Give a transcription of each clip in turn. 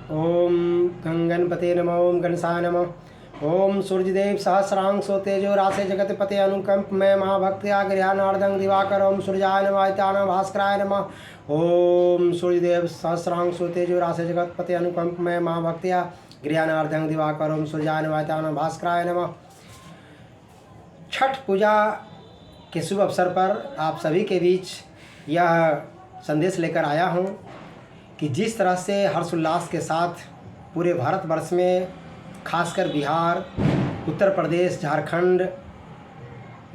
ओम गंगणपते नमः। ओम गणसाय नमः। ओम सूर्यदेव सहस्रांशो तेजो राशे जगतपते अनुकंप में महाभक्त्या गृहानार्दं दिवाकर। ओम सूर्याय नमः। इतान भास्कराय नमः। ओम सूर्यदेव सहस्रांशो तेजो राशे जगतपते अनुकंप में महाभक्त्या गृहानार्दं दिवाकर। ओम सूर्याय नमः। इतान भास्कराय नमः। छठ पूजा के शुभ अवसर पर आप सभी के बीच यह संदेश लेकर आया हूँ कि जिस तरह से हर्षोल्लास के साथ पूरे भारतवर्ष में खासकर बिहार, उत्तर प्रदेश, झारखंड,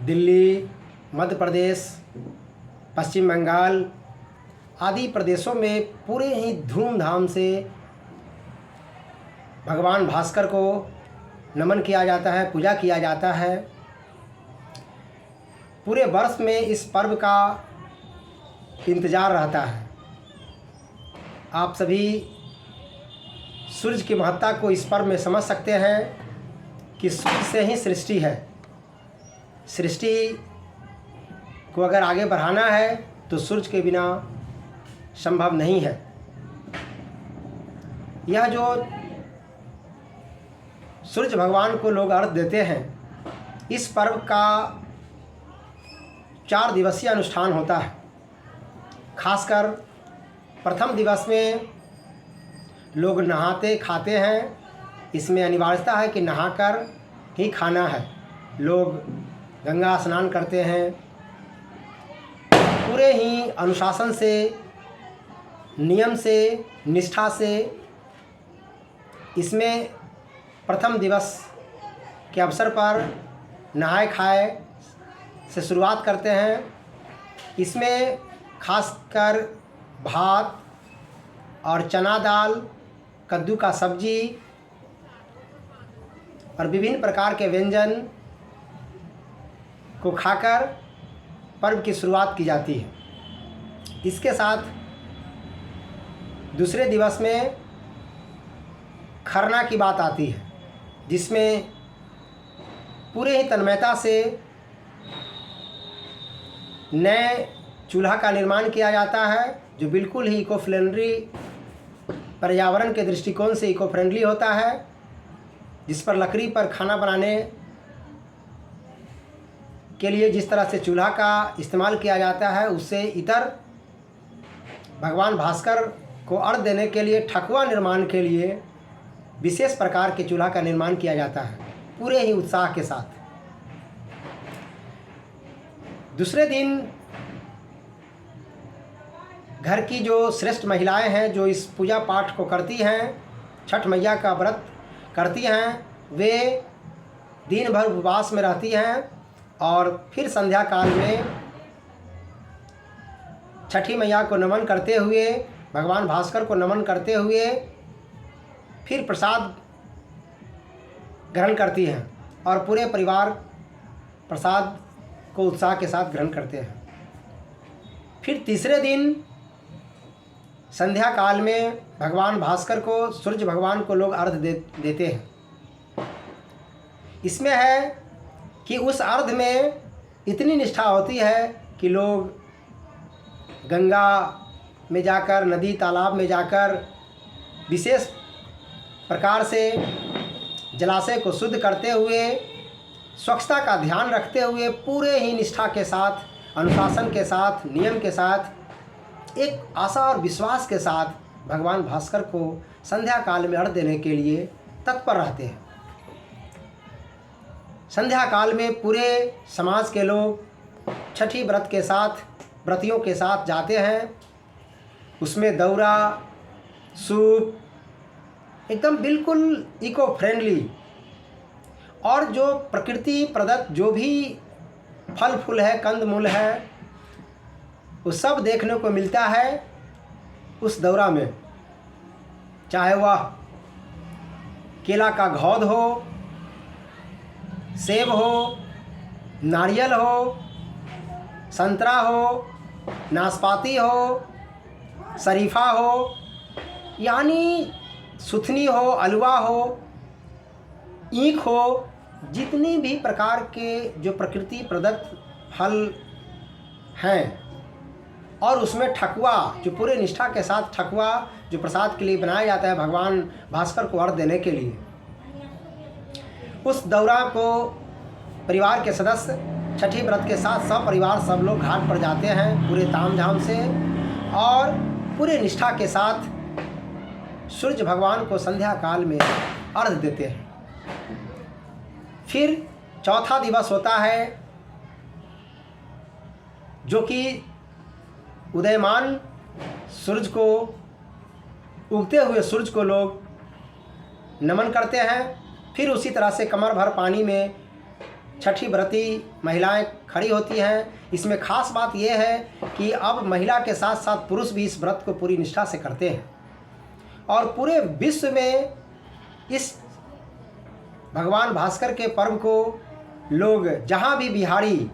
दिल्ली, मध्य प्रदेश, पश्चिम बंगाल आदि प्रदेशों में पूरे ही धूमधाम से भगवान भास्कर को नमन किया जाता है, पूजा किया जाता है। पूरे वर्ष में इस पर्व का इंतज़ार रहता है। आप सभी सूर्य की महत्ता को इस पर्व में समझ सकते हैं कि सूर्य से ही सृष्टि है। सृष्टि को अगर आगे बढ़ाना है तो सूर्य के बिना संभव नहीं है। यह जो सूर्य भगवान को लोग अर्घ देते हैं, इस पर्व का 4 दिवसीय अनुष्ठान होता है। खासकर प्रथम दिवस में लोग नहाते खाते हैं। इसमें अनिवार्यता है कि नहाकर ही खाना है। लोग गंगा स्नान करते हैं, पूरे ही अनुशासन से, नियम से, निष्ठा से। इसमें प्रथम दिवस के अवसर पर नहाए खाए से शुरुआत करते हैं। इसमें खासकर भात और चना दाल, कद्दू का सब्जी और विभिन्न प्रकार के व्यंजन को खाकर पर्व की शुरुआत की जाती है। इसके साथ दूसरे दिवस में खरना की बात आती है, जिसमें पूरे ही तन्मयता से नए चूल्हा का निर्माण किया जाता है, जो बिल्कुल ही इको फ्रेंडली, पर्यावरण के दृष्टिकोण से इको फ्रेंडली होता है, जिस पर लकड़ी पर खाना बनाने के लिए जिस तरह से चूल्हा का इस्तेमाल किया जाता है, उससे इतर भगवान भास्कर को अर्घ देने के लिए ठकुआ निर्माण के लिए विशेष प्रकार के चूल्हा का निर्माण किया जाता है, पूरे ही उत्साह के साथ। दूसरे दिन घर की जो श्रेष्ठ महिलाएं हैं, जो इस पूजा पाठ को करती हैं, छठ मैया का व्रत करती हैं, वे दिन भर उपवास में रहती हैं और फिर संध्या काल में छठी मैया को नमन करते हुए, भगवान भास्कर को नमन करते हुए फिर प्रसाद ग्रहण करती हैं और पूरे परिवार प्रसाद को उत्साह के साथ ग्रहण करते हैं। फिर तीसरे दिन संध्या काल में भगवान भास्कर को, सूर्य भगवान को लोग अर्घ देते हैं। इसमें है कि उस अर्घ में इतनी निष्ठा होती है कि लोग गंगा में जाकर, नदी तालाब में जाकर विशेष प्रकार से जलाशय को शुद्ध करते हुए, स्वच्छता का ध्यान रखते हुए, पूरे ही निष्ठा के साथ, अनुशासन के साथ, नियम के साथ, एक आशा और विश्वास के साथ भगवान भास्कर को संध्या काल में अर्घ देने के लिए तत्पर रहते हैं। संध्या काल में पूरे समाज के लोग छठी व्रत के साथ, व्रतियों के साथ जाते हैं। उसमें दौरा, सूप एकदम बिल्कुल इको फ्रेंडली और जो प्रकृति प्रदत्त जो भी फल फूल है, कंद मूल है, वो सब देखने को मिलता है उस दौरा में। चाहे वह केला का घौद हो, सेब हो, नारियल हो, संतरा हो, नाशपाती हो, शरीफा हो, यानी सुथनी हो, अलवा हो, ईख हो, जितनी भी प्रकार के जो प्रकृति प्रदत्त फल हैं, और उसमें ठकुआ, जो पूरे निष्ठा के साथ ठकुआ जो प्रसाद के लिए बनाया जाता है भगवान भास्कर को अर्घ देने के लिए। उस दौरा को परिवार के सदस्य छठी व्रत के साथ सब परिवार सब लोग घाट पर जाते हैं पूरे तामझाम से और पूरे निष्ठा के साथ सूर्य भगवान को संध्या काल में अर्घ देते हैं। फिर चौथा दिवस होता है जो कि उदयमान सूरज को, उगते हुए सूरज को लोग नमन करते हैं। फिर उसी तरह से कमर भर पानी में छठी व्रती महिलाएं खड़ी होती हैं। इसमें खास बात यह है कि अब महिला के साथ साथ पुरुष भी इस व्रत को पूरी निष्ठा से करते हैं और पूरे विश्व में इस भगवान भास्कर के पर्व को लोग जहाँ भी बिहारी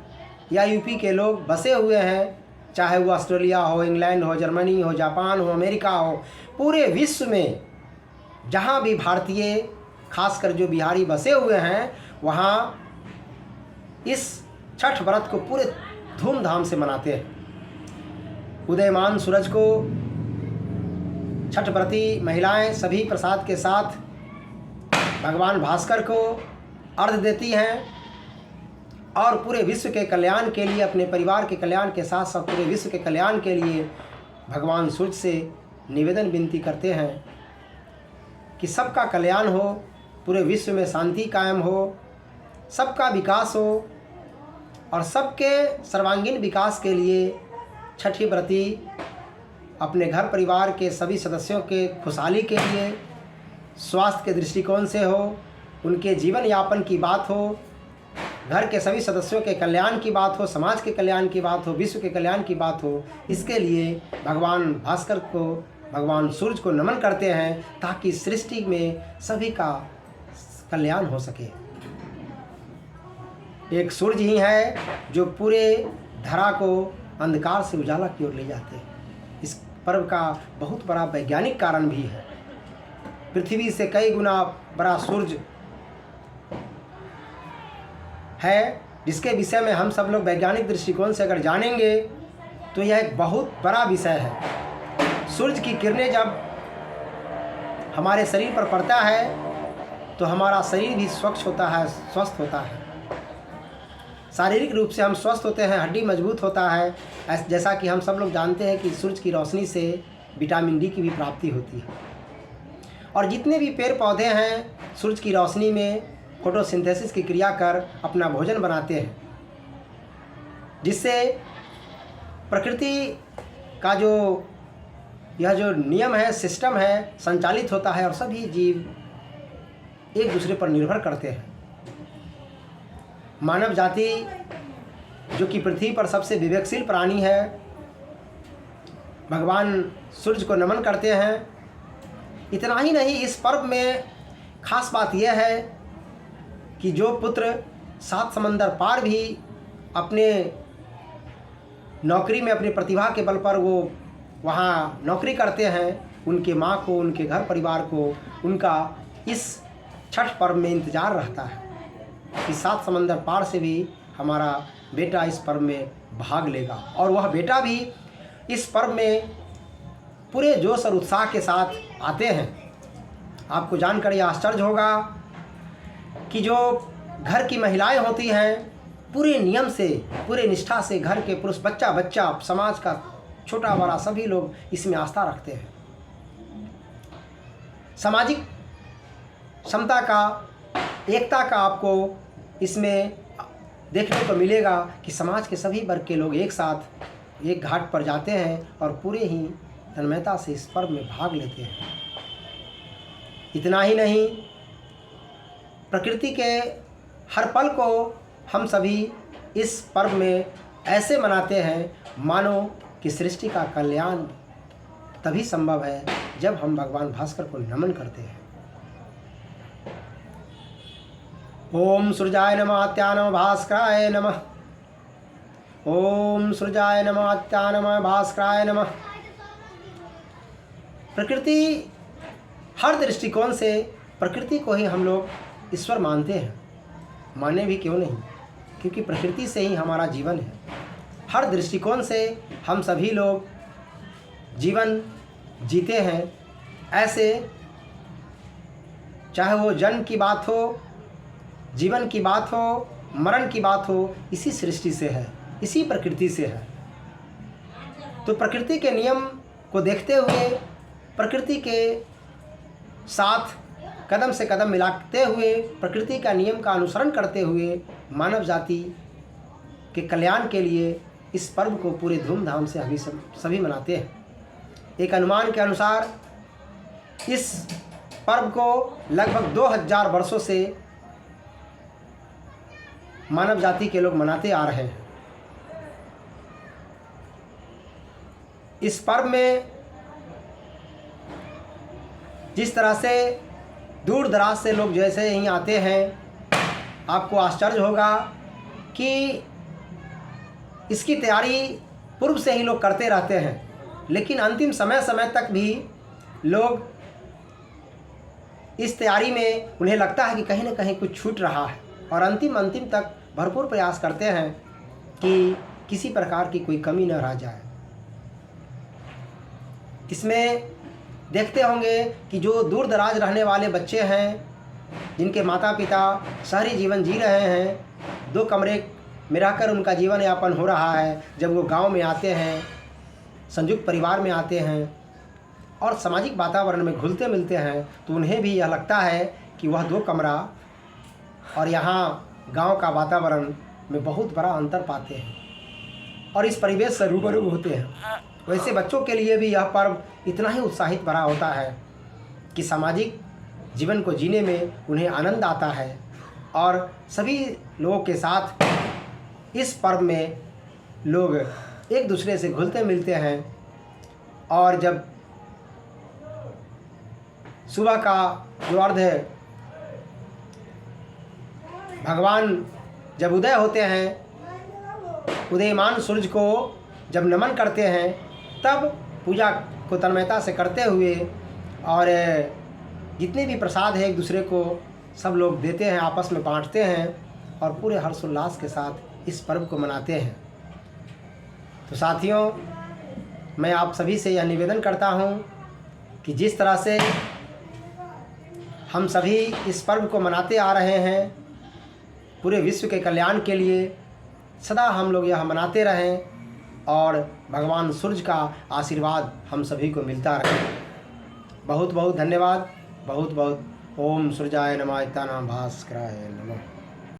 या यूपी के लोग बसे हुए हैं, चाहे वो ऑस्ट्रेलिया हो, इंग्लैंड हो, जर्मनी हो, जापान हो, अमेरिका हो, पूरे विश्व में जहाँ भी भारतीय खासकर जो बिहारी बसे हुए हैं वहाँ इस छठ व्रत को पूरे धूमधाम से मनाते हैं। उदयमान सूरज को छठ व्रती महिलाएं सभी प्रसाद के साथ भगवान भास्कर को अर्घ देती हैं और पूरे विश्व के कल्याण के लिए, अपने परिवार के कल्याण के साथ साथ पूरे विश्व के कल्याण के लिए भगवान सूर्य से निवेदन विनती करते हैं कि सबका कल्याण हो, पूरे विश्व में शांति कायम हो, सबका विकास हो और सबके सर्वांगीण विकास के लिए छठी व्रती अपने घर परिवार के सभी सदस्यों के खुशहाली के लिए, स्वास्थ्य के दृष्टिकोण से हो, उनके जीवन यापन की बात हो, घर के सभी सदस्यों के कल्याण की बात हो, समाज के कल्याण की बात हो, विश्व के कल्याण की बात हो, इसके लिए भगवान भास्कर को, भगवान सूर्य को नमन करते हैं ताकि सृष्टि में सभी का कल्याण हो सके। एक सूर्य ही है जो पूरे धरा को अंधकार से उजाला की ओर ले जाते हैं। इस पर्व का बहुत बड़ा वैज्ञानिक कारण भी है। पृथ्वी से कई गुना बड़ा सूर्य है, जिसके विषय में हम सब लोग वैज्ञानिक दृष्टिकोण से अगर जानेंगे तो यह एक बहुत बड़ा विषय है। सूर्य की किरणें जब हमारे शरीर पर पड़ता है तो हमारा शरीर भी स्वच्छ होता है, स्वस्थ होता है, शारीरिक रूप से हम स्वस्थ होते हैं, हड्डी मजबूत होता है। जैसा कि हम सब लोग जानते हैं कि सूर्य की रोशनी से विटामिन डी की भी प्राप्ति होती है और जितने भी पेड़ पौधे हैं सूर्य की रोशनी में फोटोसिंथेसिस की क्रिया कर अपना भोजन बनाते हैं, जिससे प्रकृति का यह जो नियम है, सिस्टम है, संचालित होता है और सभी जीव एक दूसरे पर निर्भर करते हैं। मानव जाति जो कि पृथ्वी पर सबसे विवेकशील प्राणी है, भगवान सूर्य को नमन करते हैं। इतना ही नहीं, इस पर्व में खास बात यह है कि जो पुत्र 7 समंदर पार भी अपने नौकरी में अपनी प्रतिभा के बल पर वो वहाँ नौकरी करते हैं, उनके माँ को, उनके घर परिवार को, उनका इस छठ पर्व में इंतज़ार रहता है कि 7 समंदर पार से भी हमारा बेटा इस पर्व में भाग लेगा। और वह बेटा भी इस पर्व में पूरे जोश और उत्साह के साथ आते हैं। आपको जानकर यह आश्चर्य होगा कि जो घर की महिलाएं होती हैं पूरे नियम से, पूरे निष्ठा से, घर के पुरुष, बच्चा बच्चा, समाज का छोटा बड़ा सभी लोग इसमें आस्था रखते हैं। सामाजिक समता का, एकता का आपको इसमें देखने को मिलेगा कि समाज के सभी वर्ग के लोग एक साथ एक घाट पर जाते हैं और पूरे ही तन्मयता से इस पर्व में भाग लेते हैं। इतना ही नहीं, प्रकृति के हर पल को हम सभी इस पर्व में ऐसे मनाते हैं मानो कि सृष्टि का कल्याण तभी संभव है जब हम भगवान भास्कर को नमन करते हैं। ओम सूर्याय नमः अत्या नमः भास्कराय नमः। ओम सूर्याय नमः अत्या नमः भास्कराय नमः। प्रकृति, हर दृष्टिकोण से प्रकृति को ही हम लोग ईश्वर मानते हैं। माने भी क्यों नहीं, क्योंकि प्रकृति से ही हमारा जीवन है। हर दृष्टिकोण से हम सभी लोग जीवन जीते हैं ऐसे चाहे वो जन्म की बात हो, जीवन की बात हो, मरण की बात हो, इसी सृष्टि से है, इसी प्रकृति से है। तो प्रकृति के नियम को देखते हुए, प्रकृति के साथ कदम से कदम मिलाते हुए, प्रकृति का नियम का अनुसरण करते हुए मानव जाति के कल्याण के लिए इस पर्व को पूरे धूमधाम से अभी सभी मनाते हैं। एक अनुमान के अनुसार इस पर्व को लगभग 2000 वर्षों से मानव जाति के लोग मनाते आ रहे हैं। इस पर्व में जिस तरह से दूर दराज से लोग जैसे यहीं आते हैं, आपको आश्चर्य होगा कि इसकी तैयारी पूर्व से ही लोग करते रहते हैं, लेकिन अंतिम समय तक भी लोग इस तैयारी में उन्हें लगता है कि कहीं ना कहीं कुछ छूट रहा है, और अंतिम तक भरपूर प्रयास करते हैं कि किसी प्रकार की कोई कमी न रह जाए। इसमें देखते होंगे कि जो दूर दराज रहने वाले बच्चे हैं, जिनके माता पिता शहरी जीवन जी रहे हैं, 2 कमरे में रहकर उनका जीवन यापन हो रहा है, जब वो गांव में आते हैं, संयुक्त परिवार में आते हैं और सामाजिक वातावरण में घुलते मिलते हैं, तो उन्हें भी यह लगता है कि वह 2 कमरा और यहाँ गांव का वातावरण में बहुत बड़ा अंतर पाते हैं और इस परिवेश से रूबरू होते हैं। वैसे बच्चों के लिए भी यह पर्व इतना ही उत्साहित भरा होता है कि सामाजिक जीवन को जीने में उन्हें आनंद आता है, और सभी लोगों के साथ इस पर्व में लोग एक दूसरे से घुलते मिलते हैं। और जब सुबह का जो अर्घ है, भगवान जब उदय होते हैं, उदयमान सूरज को जब नमन करते हैं, तब पूजा को तन्मयता से करते हुए और जितने भी प्रसाद है एक दूसरे को सब लोग देते हैं, आपस में बांटते हैं और पूरे हर्षोल्लास के साथ इस पर्व को मनाते हैं। तो साथियों, मैं आप सभी से यह निवेदन करता हूँ कि जिस तरह से हम सभी इस पर्व को मनाते आ रहे हैं, पूरे विश्व के कल्याण के लिए सदा हम लोग यह मनाते रहें और भगवान सूर्य का आशीर्वाद हम सभी को मिलता रहे। बहुत बहुत धन्यवाद। बहुत बहुत ओम सूर्याय नमः। भास्कराय नमः।